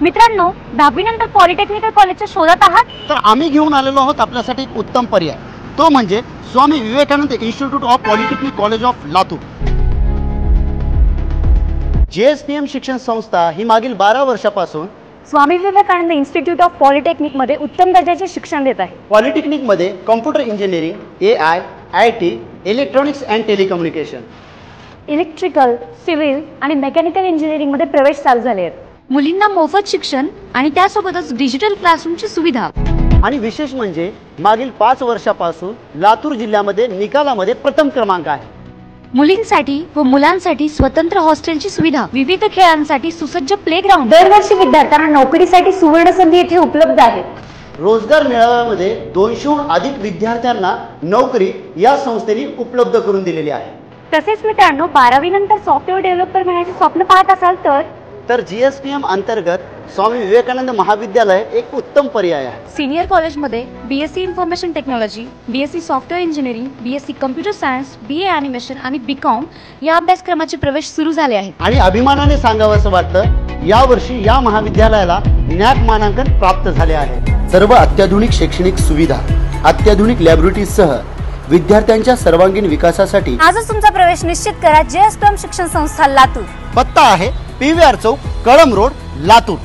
मित्रांनो, 10वी नंतर पॉलिटेक्निकल कॉलेजच्या शोधात आहात तर आम्ही घेऊन आलेलो आहोत आपल्यासाठी एक उत्तम पर्याय, तो म्हणजे Swami Vivekananda institute of polytechnic college of Latur. JSPM शिक्षण संस्था ही मागील 12 वर्षापासून Swami Vivekananda institute of polytechnic मध्ये उत्तम दर्जाचे शिक्षण देत आहे। पॉलिटेक्निक मध्ये computer engineering, AI, IT, electronics and telecommunication, electrical, civil आणि मेकॅनिकल इंजिनिअरिंग मध्ये प्रवेश चालू झाले आहेत। मुलींना मोफत शिक्षण आणि त्यासोबतच डिजिटल क्लासरूमची सुविधा। आणि विशेष म्हणजे मागील 5 वर्षापासून लातूर जिल्ह्यामध्ये निकालामध्ये प्रथम क्रमांक आहे। मुलींसाठी व मुलांसाठी स्वतंत्र हॉस्टेलची सुविधा, विविध खेळांसाठी सुसज्ज प्लेग्राऊंड, दरवर्षी विद्यार्थ्यांना नोकरीसाठी सुवर्ण संधी येथे उपलब्ध आहे। रोजगार मेळाव्यामध्ये 200हून अधिक विद्यार्थ्यांना नोकरी या संस्थेने उपलब्ध करून दिलेली आहे। तसेच मित्रांनो, 12वी नंतर सॉफ्टवेअर डेव्हलपर बनायचे स्वप्न पाहत असाल तर JSPM अंतर्गत स्वामी विवेकानंद महाविद्यालय एक उत्तम पर्याय आहे। सीनियर कॉलेजमध्ये BSc information technology, BSc software engineering, BSc computer science, BA animation आणि BCom या अभ्यासक्रमाचे प्रवेश सुरू झाले आहेत। आणि अभिमानाने सांगावंसं वाटतं, यावर्षी या महाविद्यालयाला NAC मानांकन प्राप्त झाले आहे। सर्व अत्याधुनिक शैक्षणिक सुविधा, अत्याधुनिक लॅबोरेटरीजसह विद्यार्थ्यांच्या सर्वांगीण विकासासाठी आजच तुमचा प्रवेश निश्चित करा। JSPM शिक्षण संस्था लातूर। पत्ता आहे PVR चौक, कळम रोड, लातूर।